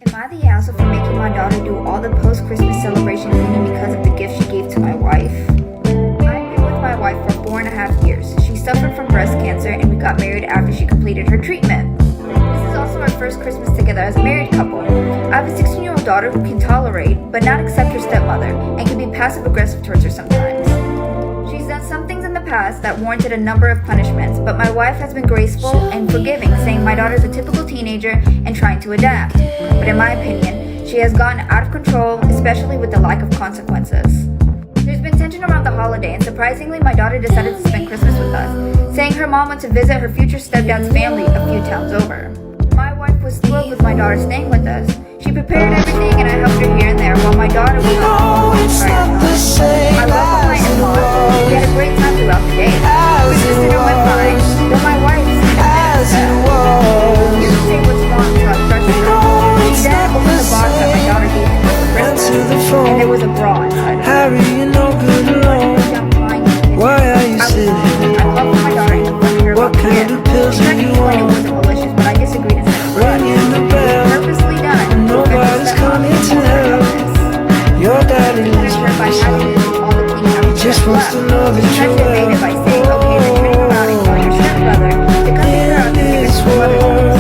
Am I the asshole for making my daughter do all the post-Christmas celebration cleaning because of the gift she gave to my wife? I've been with my wife for 4.5 years. She suffered from breast cancer and we got married after she completed her treatment. This is also our first Christmas together as a married couple. I have a 16-year-old daughter who can tolerate, but not accept her stepmother, and can be passive-aggressive towards her sometimes. She's done some things in the past that warranted a number of punishments, but my wife has been graceful and forgiving, saying my daughter's a typical teenager and trying to adapt. But in my opinion, she has gotten out of control, especially with the lack of consequences. There's been tension around the holiday, and surprisingly, my daughter decided to spend Christmas with us, saying her mom went to visit her future stepdad's family a few towns over. My wife was thrilled with my daughter staying with us. She prepared everything and I helped her here and there while my daughter was on the phone. I love my in-laws. We had a great time throughout the day. Christmas dinner went fine, though my wife seemed upset. You can say what's wrong throughout pressure. She then opened the box that my daughter gave me for Christmas, and there was a bra inside of it. Harry, you know good alone. Why are you sitting? I love my daughter and confronted her What about the kind gift. of pills She tried do to you explain it want? wasn't malicious, but I disagreed and said it was. Ringing the bell. Purposely done. Nobody's coming to help. Your daddy lives By by having to do all the cleaning after Just she wants left. to know that She you're tried to evade it by saying, okay, then turn around and call your stepbrother to come pick her up and give her to her mother.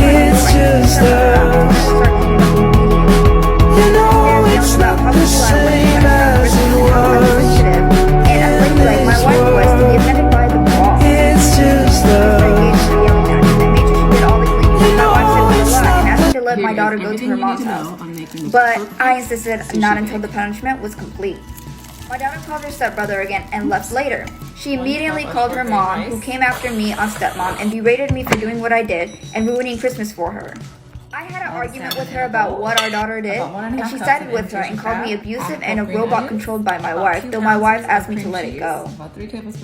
It's just us. You know it's not the same as it was. And unlikely like my wife was to be offended by the ball. It's just us. To let my daughter go to her mom's house, but I insisted not until the punishment was complete. My daughter called her stepbrother again and left later. She immediately called her mom, who came after me on stepmom, and berated me for doing what I did and ruining Christmas for her. I had an argument with her about what our daughter did, and she sided with her and called me abusive and a robot controlled by my wife, though my wife asked me to let it go.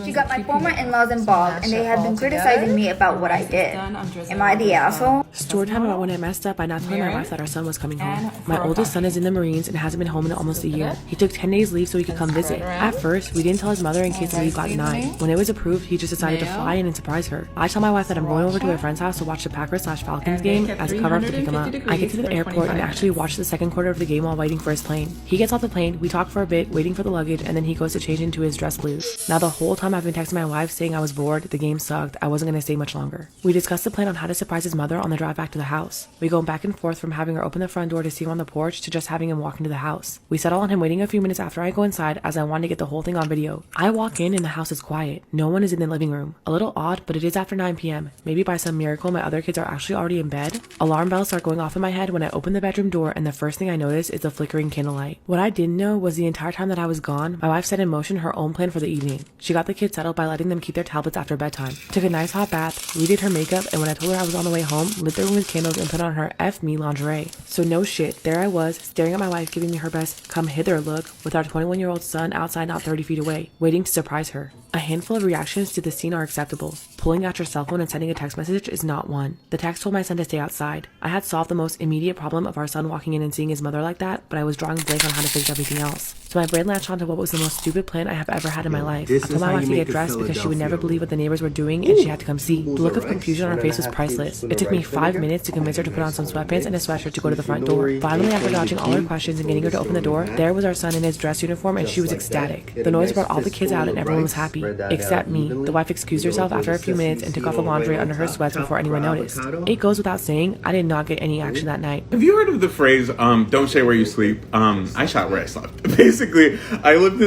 She got my former in-laws involved, and they had been criticizing me about what I did. Am I the asshole? Story time about when I messed up by not telling my wife that our son was coming home. My oldest son is in the Marines and hasn't been home in almost a year. He took 10 days leave so he could come visit. At first, we didn't tell his mother in case the leave got denied. When it was approved, he just decided to fly in and surprise her. I tell my wife that I'm going over to a friend's house to watch the Packers/Falcons game as a cover-up to pick him up. I get to the airport and actually watch the second quarter of the game while waiting for his plane. He gets off the plane, we talk for a bit, waiting for the luggage, and then he goes to change into his dress blues. Now the whole time I've been texting my wife saying I was bored, the game sucked, I wasn't gonna stay much longer. We discussed the plan on how to surprise his mother on the drive back to the house. We go back and forth from having her open the front door to see him on the porch to just having him walk into the house. We settle on him waiting a few minutes after I go inside as I want to get the whole thing on video. I walk in and the house is quiet. No one is in the living room. A little odd, but it is after 9 p.m. Maybe by some miracle my other kids are actually already in bed. Alarm bells start going off in my head when I open the bedroom door, and the first thing I notice is the flickering candlelight. What I didn't know was the entire time that I was gone, my wife set in motion her own plan for the evening. She got the kids settled by letting them keep their tablets after bedtime, took a nice hot bath, redid her makeup, and when I told her I was on the way home, lit the room with candles and put on her F me lingerie. So no shit, there I was, staring at my wife giving me her best come hither look with our 21-year-old son outside not 30 feet away, waiting to surprise her. A handful of reactions to the scene are acceptable. Pulling out your cell phone and sending a text message is not one. The text told my son to stay outside. I had solved the most immediate problem of our son walking in and seeing his mother like that, but I was drawing blank on how to fix everything else. So my brain latched onto what was the most stupid plan I have ever had in my life. I told my wife to get dressed because she would never believe what the neighbors were doing and she had to come see. The look of confusion on her face was priceless. It took me 5 minutes to convince her to put on some sweatpants and a sweatshirt to go to the front door. Finally, after dodging all her questions and getting her to open the door, there was our son in his dress uniform and she was ecstatic. The noise brought all the kids out and everyone was happy, except me. The wife excused herself after a few minutes and took off the laundry under her sweats before anyone noticed. It goes without saying, I did not get any action that night. Have you heard of the phrase, don't say where you sleep? I shot where I slept. Basically, I lived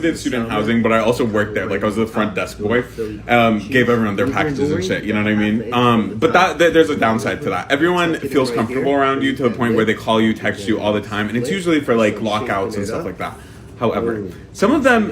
in student housing, but I also worked there. Like I was the front desk boy, gave everyone their packages and shit, you know what I mean? But there's a downside to that. Everyone feels comfortable around you to the point where they call you, text you all the time, and it's usually for like lockouts and stuff like that. However, some of them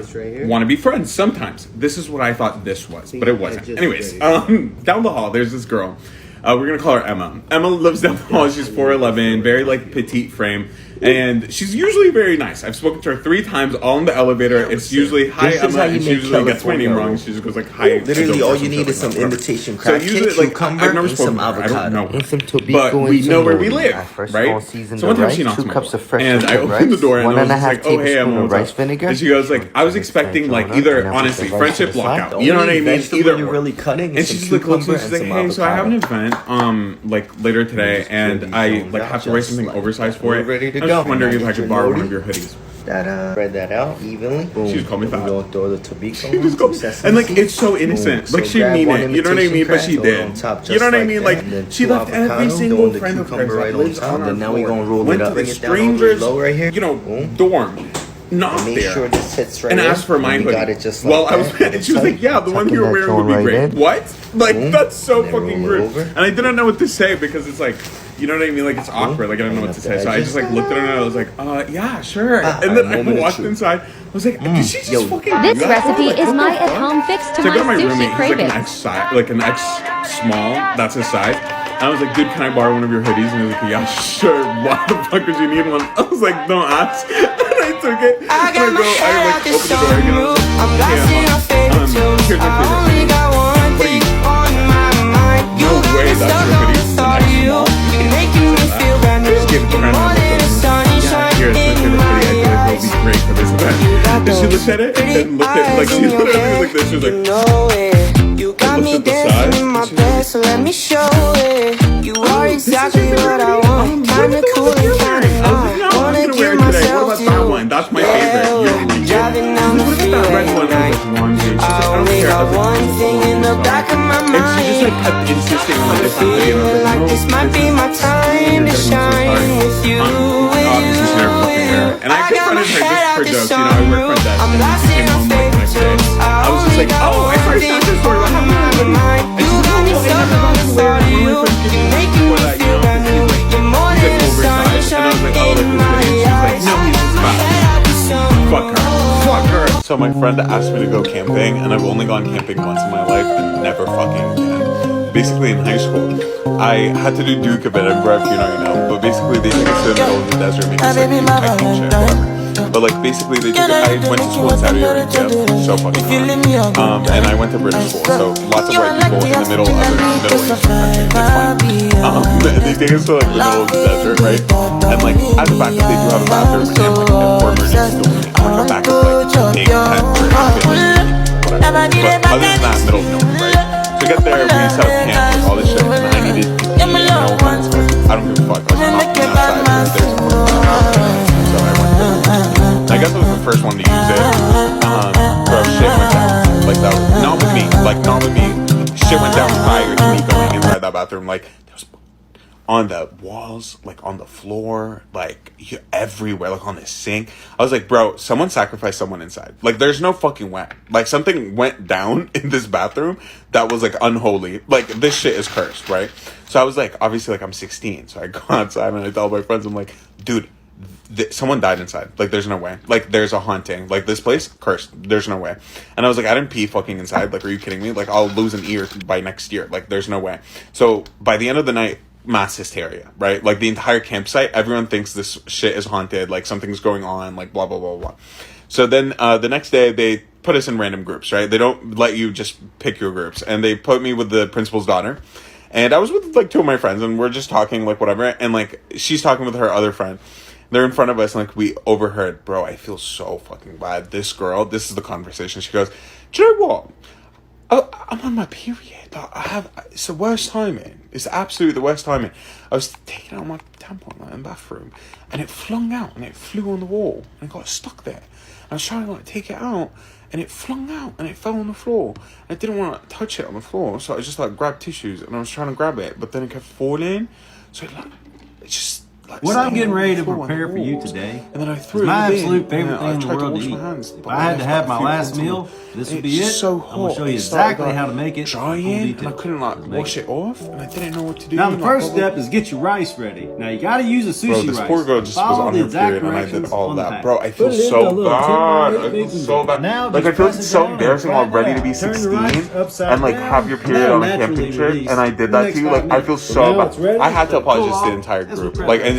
want to be friends sometimes. This is what I thought this was, but it wasn't. Anyways, down the hall, there's this girl. We're going to call her Emma. Emma lives down the hall. She's 4'11", very like petite frame. And she's usually very nice. I've spoken to her 3 times, all in the elevator. It's usually, hi, This is Emma, how you and she make usually gets my name California wrong. She just goes like, hi. Literally, Adobe, all or you need is some whatever. imitation So crab usually, cake, like, cucumber, I've never and spoken some to her. I don't avocado. know her. And some tobiko But we and know where we some live, I first right? gonna season So one the time she rice, knocks 2 my cups door, of fresh and I cooked opened the rice, door, and I 1 was and a just half like, oh, hey, tablespoon Emma, of what's rice up? vinegar. And she goes like, I was expecting like either, honestly, friendship lockout. You know what I mean? Either you're or. really cutting, And she's like, looks, and she's like, hey, so I have an event, like later today, and I like have to write something oversized for it. Ready to I was go. just wondering if I could borrow one of your hoodies. Spread that out evenly. Boom. She just called me We're fat. gonna throw the tobiko She just goes, and like it's so innocent. Like she mean it, you know what I mean? But she did. You know what I mean? Like she left every single friend of hers that lives on our now we floor. gonna roll Went it to up. the Bring it down all the way strangers, low right here. you know, Boom. dorm. Not Make there. sure this sits right And there. asked for my And we hoodie. got it just like well, I was, that. and she was like, "Yeah, the one you were wearing would be great." What? Like Boom. that's so And then fucking roll it rude. over. And I didn't know what to say because it's like, you know what I mean? Like it's awkward. Like I don't know what to say. So I just like looked at her and I was like, "Yeah, sure." And then I walked inside. I was like, "Did she just fucking?" This do that? recipe Like, is what my the fuck? at-home fix to So I my got my sushi roommate. He's like an cravings. X size, like an X small. That's his size. And I was like, "Dude, can I borrow one of your hoodies?" And he was like, "Yeah, sure. Why the fuck would you need one?" I was like, "Don't ask." And I took it. I got my head out the opened the door again. I was sunroof. like, I'm blasting your favorite tunes. here's my I favorite only hoodie. got one thing on my mind. You No got way me that's stuck your on hoodie. the thought of you. You're making me feel brand new. Just give it to You're her and more I than looked the at her. sunshine Here's my in favorite my hoodie. I feel like eyes. it'll be great for this event. And she looked at it and then looked at like she literally was like this. She was You like, know it. You got looked me at the size, dancing in my and she was like, bed, so let me show it. You are exactly what I want. Kinda cool and kinda I was like, no, I'm wanna gonna wear give it today. What myself about that to one? That's my you. favorite. Yeah, You're weak. driving down the What about that red one? I was like, one, dude. She's like, I don't only care. I got was like, one thing in the back of my and she just like mind. kept insisting on a different hoodie. And I was Feeling like, like no, this might be my time to shine with you. Obviously, she never fucking hair. And I confronted her just for jokes. You know, I work front desk. I'm And lost she in came my home like the next day. favorite tunes. I was just like, oh, I saw your Snapchat story. What happened to your hoodie? And she's like, oh, I never got to wear it. One of my friends gave me before that, you know, because he's oversized. And I was like, oh, like this hoodie. She's like, no, he's just fat. Fuck her. Fuck her. So my friend asked me to go camping, and I've only gone camping once in my life and never fucking again. Basically, in high school, I had to do Duke of Edinburgh, if you know, but basically they took us to the middle of the desert, maybe it's like hiking shit, whatever. But like basically they took I went to school in Saudi Arabia, so fucking hard. And I went to British school, so lots of white people in the middle of the Middle Eastern country, that's fine. They take us to like the middle of the desert, right? And like at the back they do have a bathroom and like for emergencies, and like the back is like big tent for whatever. But other than that, middle of nowhere, right? So we get there, we set up camp, like all this shit, and I needed to pee, and no offense, but I don't give a fuck, like I'm not peeing outside, if there's a so I went there. I guess I was the first one to use it. Bro, shit went down. Like that was not with me. Like not with me. Shit went down prior to me going inside that bathroom. Like there was on the walls, like on the floor, like everywhere, like on the sink. I was like, bro, someone sacrificed someone inside. Like there's no fucking way. Like something went down in this bathroom that was like unholy. Like this shit is cursed, right? So I was like, obviously, like I'm 16, so I go outside and I tell my friends, I'm like, dude, someone died inside. Like there's no way. Like there's a haunting. Like this place cursed. There's no way. And I was like, I didn't pee fucking inside. Like, are you kidding me? Like I'll lose an ear by next year. Like there's no way. So by the end of the night, mass hysteria, right? Like the entire campsite, everyone thinks this shit is haunted. Like something's going on. Like blah blah blah blah. So then the next day they put us in random groups, right? They don't let you just pick your groups, and they put me with the principal's daughter. And I was with like 2 of my friends, and we're just talking like whatever. And like she's talking with her other friend. They're in front of us, and like we overheard, bro, I feel so fucking bad. This girl, this is the conversation. She goes, do you know what? Oh, I'm on my period. It's the worst timing. It's absolutely the worst timing. I was taking out my tampon like, in the bathroom, and it flung out, and it flew on the wall, and it got stuck there. I was trying to like take it out, and it flung out, and it fell on the floor. I didn't want to touch it on the floor, so I just like grabbed tissues, and I was trying to grab it, but then it kept falling. So it just like what I'm getting ready to floor prepare on for the you walls. today And then I threw is it my in, absolute and favorite I thing in the tried to world wash to my eat. hands, If but I had to left have a my few last bits on meal, it. this would be It's it. so I'm gonna hot. show you It started, exactly like, how to make it. drying, full and I detail. couldn't like Let's make wash it off, and I didn't know what to do. Now the like, first blah, blah, step is get your rice ready. Now you got to use a Bro, sushi this rice. poor girl just was Follow on the her exact period, and I did directions all on the that. pack. Bro, I feel Put it in so a little bad. 10-minute I feel baking so dish. bad. Now Like, I just feel like press it's it so down, embarrassing flatten already it to be out. Turn the 16 rice upside and, like, down. have your Now period on a naturally camping trip, release. and I did The that next to you. Like, 5 I feel minutes. so Now bad. it's ready. I had to Pull apologize to the off. entire This group. will Like, and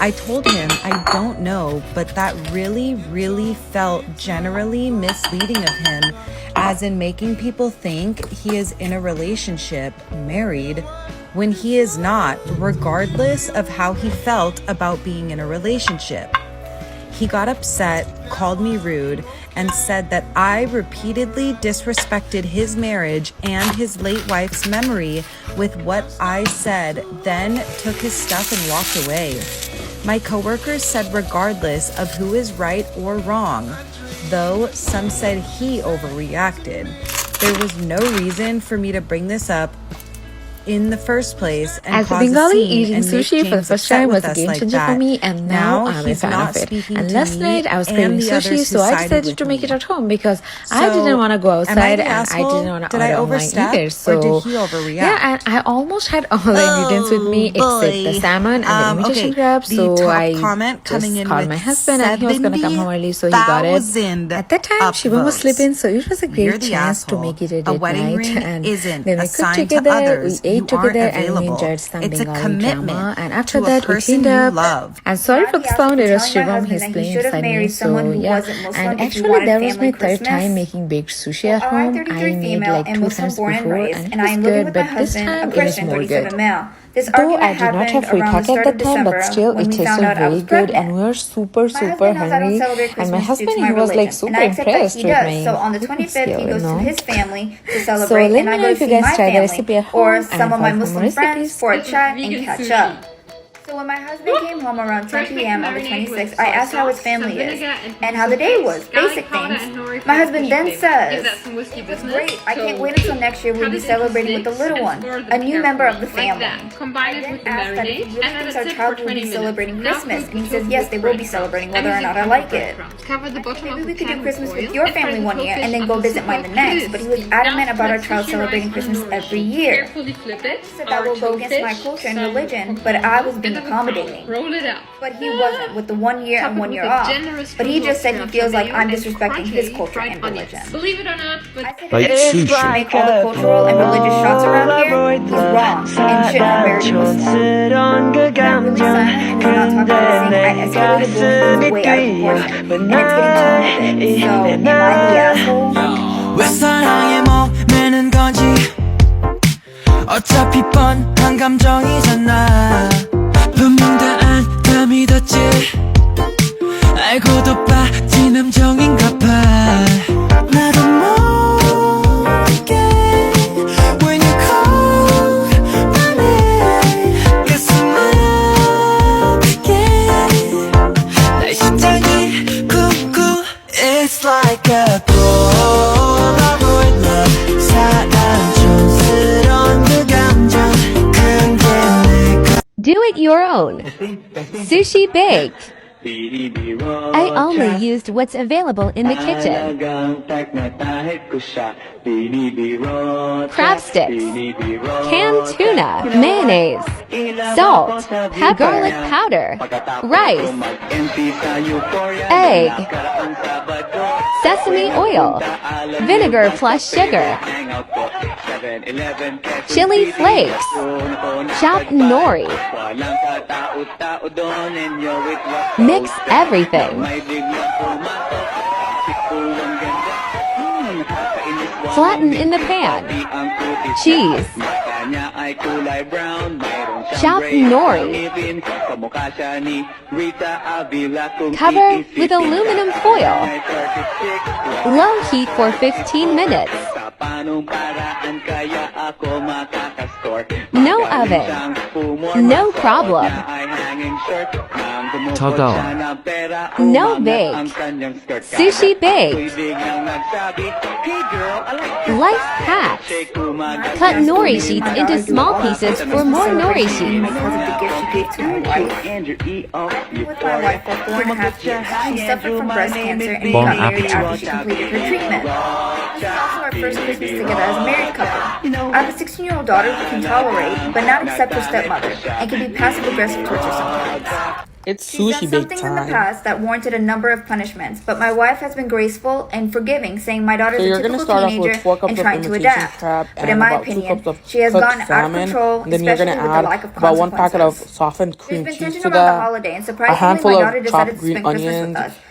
I told him I don't know, but that really felt generally misleading of him, as in making people think he is in a relationship, married, when he is not, regardless of how he felt about being in a relationship. He got upset, called me rude, and said that I repeatedly disrespected his marriage and his late wife's memory with what I said, then took his stuff and walked away. My coworkers said regardless of who is right or wrong, though some said he overreacted. There was no reason for me to bring this up in the first place and As a cause a Bengali, scene eating and make sushi for the James first upset time was with a us game like changer that. for me, and now I'm a he's fan not of it. speaking And to last me night I was and craving the sushi, others who so I sided decided with to make it me. at home because I So, didn't want to go am I outside the and I asshole? didn't want to Did I order online overstep, either. or So did he overreact? yeah, and I almost had all the ingredients with me except the salmon and the imitation crab. The So top I comment coming just in called with my husband and he was gonna come home early, so he got it. 70,000 At that time, Shivam was upvotes. sleeping, so it was a You're great the chance to asshole. make it a A date wedding night. ring And isn't then we cooked assigned to together, others. we You ate together, aren't and we available. enjoyed some It's a Bengali commitment drama. And after to a that, we person cleaned you up. love. And sorry for the sound, it was telling my Shivam, husband he's that he playing should have beside me. married someone So who yeah, wasn't Muslim and if he actually wanted that was family my third Christmas. time making baked sushi at I'm home. 33 I made female like and 2 Muslim times born and before, raised, and it and I was am living good, with but my this husband, time a it was Christian, more 37 good. male. This Though argument I did not happened have free around the pack at start that of time, but December still when it we found tasted out I was very good, and pregnant. we were super My husband knows I don't hungry. celebrate And my Christmas due to husband, my he was like religion, super and I accept that impressed he with does. my So on the cooking 25th, he skill, goes to his family to So celebrate, let and me I know go if you see guys my try the family recipe at or home some and of my find more Muslim friends recipes. for a chat and catch up. So when my husband came home around 10 p.m. on the 26th, I asked how his family is and how the day was, basic things. My husband then says, "It was great. I can't wait until next year we'll be celebrating with the little one, a new member of the family." I then asked that if he really thinks our child will be celebrating Christmas, and he says yes, they will be celebrating whether or not I like it. Maybe we could do Christmas with your family one year and then go visit mine the next, but he was adamant about our child celebrating Christmas every year. He said that will go against my culture and religion, but I was being accommodating. But he wasn't with the 1 year and 1 year off. But he just said he feels like I'm disrespecting his culture and religion. Believe it or not, but I said Like if he sushi. make all the cultural and religious shots around here, he's wrong and shouldn't have married a Muslim. He got really silent and is not talking to me, saying I escalated bullying things way out of proportion, and it's getting to me a bit. So am I the asshole? 왜 사랑에 목매는 건지 어차피 뻔한 감정이잖아 분명 다 안 믿었지 알고도 빠진 함정인가 봐 나도 모르게 When you call my name 가슴 아프게 날 심장이 쿵쿵 It's like a Polaroid love 사랑 촌스러운 그 감정 그게 내가 Do it your own. Sushi baked. I only used what's available in the kitchen. Crab sticks, canned tuna, mayonnaise, salt, pepper, garlic powder, rice, egg, sesame oil, vinegar plus sugar, chili flakes, chopped nori. Mix everything. Flatten in the pan. Cheese. Chopped nori. Cover with aluminum foil. Low heat for 15 minutes. No oven. No problem. No bake. Sushi baked. Life hacks. Cut nori sheets into small pieces for more nori sheets. Because of the gift she gave to my wife. With my wife for 4.5 years. She suffered from breast cancer and we got married after she completed her treatment. This is also our first Christmas together as a married couple. I have a 16-year-old daughter who can tolerate, but not accept her stepmother, and can be passive-aggressive towards her sometimes. It's She's done sushi some bake things in the time. past that warranted a number of punishments, but my wife has been graceful and forgiving, saying my daughter's So a you're gonna typical start off teenager with 4 cups and of trying to imitation adapt. crab But and in my about 2 opinion, cups of she has cooked gotten out of salmon. control, And then you're especially gonna with the add lack of about 1 packet of consequences. softened There's cream been cheese tension to around the that. holiday, and A surprisingly, handful my of daughter decided chopped to green spend Christmas onions, with us.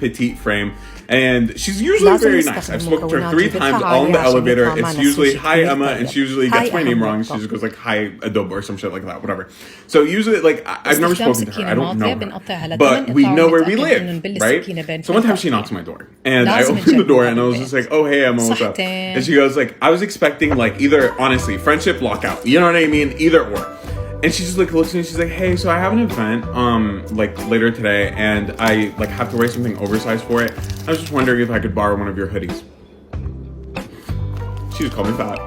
petite frame. And she's usually very nice. I've spoken to her 3 times all in the elevator. It's usually, hi, Emma, and she usually gets my name wrong. She just goes like, hi, Adobo, or some shit like that, whatever. So usually, like, I've never spoken to her. I don't know her. But we know where we live, right? So one time she knocks on my door. And I opened the door, and I was just like, oh, hey, Emma, what's up? And she goes like, I was expecting like either, honestly, friendship lockout. You know what I mean? Either or. And she just like looks at me and she's like, hey, so I have an event like later today and I like have to wear something oversized for it. I was just wondering if I could borrow one of your hoodies. She just called me fat.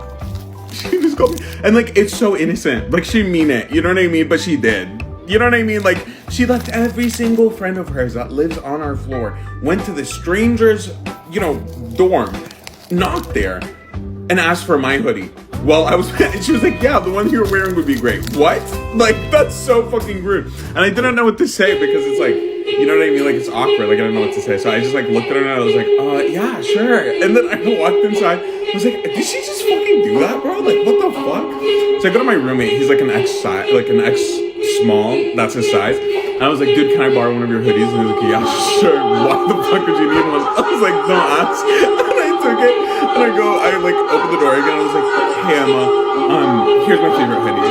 She just called me, and like it's so innocent. Like she mean it, you know what I mean? But she did. You know what I mean? Like she left every single friend of hers that lives on our floor, went to the stranger's, dorm, knocked there, and asked for my hoodie. Well, and she was like, yeah, the one you were wearing would be great. What? Like, that's so fucking rude. And I didn't know what to say because it's like, you know what I mean? Like, it's awkward. Like, I don't know what to say. So I just, like, looked at her and I was like, yeah, sure. And then I walked inside. I was like, did she just fucking do that, bro? Like, what the fuck? So I go to my roommate. He's, like, an X small. That's his size. And I was like, dude, can I borrow one of your hoodies? And he was like, yeah, sure. Why the fuck would you need one? I was like, don't ask. And I took it. And I like, opened the door again. I was like, hey, Emma, here's my favorite hoodie.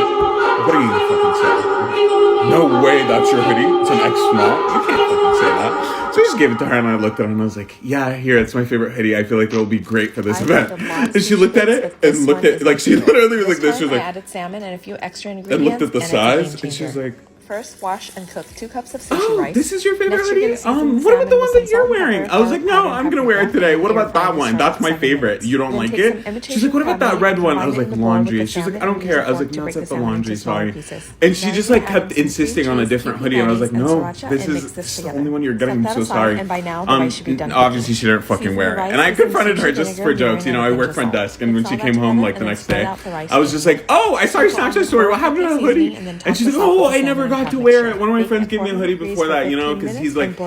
What are you gonna fucking say? No way, that's your hoodie. It's an X small. You can't fucking say that. So I just gave it to her and I looked at her and I was like, yeah, here, it's my favorite hoodie. I feel like it'll be great for this event. And she looked at it and looked at, like, she literally was like this. She was like, I added salmon and a few extra and ingredients. looked at the size and she was like, First, wash and cook 2 cups of sushi rice. This is your favorite Next, hoodie? you're gonna season What about the salmon one with that some you're salt and wearing? pepper, I was like, no, garlic, I'm gonna wear it paprika, today. What and about that air one? fry That's for my 7 favorite. minutes. You don't Then like take it? some imitation She's like, what about that crab red meat one? and I was like, combine it in the bowl with laundry. the She's like, salmon I don't and care. use I was a like, fork to no, break it's not the the salmon laundry, into smaller sorry. pieces. And she Then just like add kept in some insisting cream on a cheese, different cucumber hoodie. And I was like, mayonnaise, and no, sriracha, this and is mix this the together. only one you're getting. Set I'm that so aside, sorry. and by now the rice should be done Obviously, cooking. she didn't fucking Season wear the it. rice And I with some confronted her sushi just vinegar, for jokes. You know, I marinate work with front salt. desk. And when Mix she all came that home like together the and next then day, spread out the rice I was just like, oh, I saw your Snapchat story. What happened to the hoodie? And she's like, oh, I never got to wear it. One of my friends gave me a hoodie before that, you know, because he's like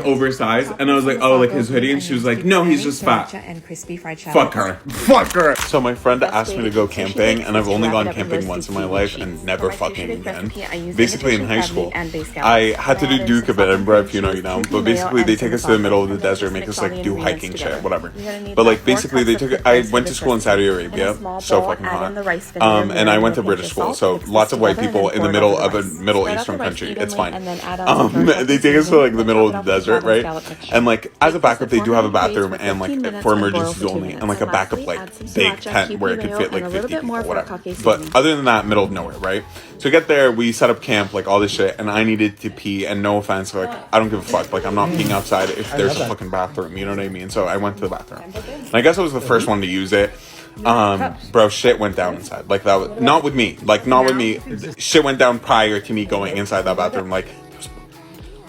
oversized. And I was like, oh, like his hoodie. And she was like, no, he's just fat. Fuck her. Fuck her. So my friend asked me to go camping, and I've only gone camping once in my life and never fucking again. Basically in high school, I had to do Duke a bit, and bro, if you know, you know. But basically they take us to the middle of the desert, make us like do hiking shit, whatever. But like basically I went to school in Saudi Arabia, so fucking hot. And I went to British school, so lots of white people in the middle of a Middle Eastern country. It's fine. They take us to like the middle of the desert, right? And like as a backup, they do have a bathroom and like for emergencies only, and like a backup like big tent where it could fit like 50 people, whatever. But other than that, middle of nowhere, right? So we get there, we set up camp, like all this shit, and I needed to pee, and no offense, like I don't give a fuck, like I'm not peeing outside if there's a fucking bathroom, you know what I mean? So I went to the bathroom. And I guess I was the first one to use it. Bro, shit went down inside. Like that was not with me. Shit went down prior to me going inside that bathroom. Like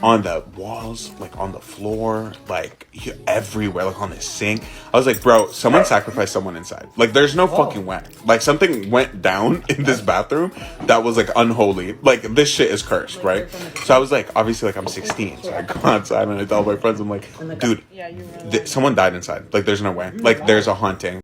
on the walls, like on the floor, like everywhere, like on the sink. I was like, bro, someone sacrificed someone inside. Like there's no fucking way. Like something went down in this bathroom that was like unholy. Like this shit is cursed, right? So I was like, obviously, like I'm 16, so I go outside and I tell my friends, I'm like, dude, someone died inside. Like there's no way. Like there's a haunting.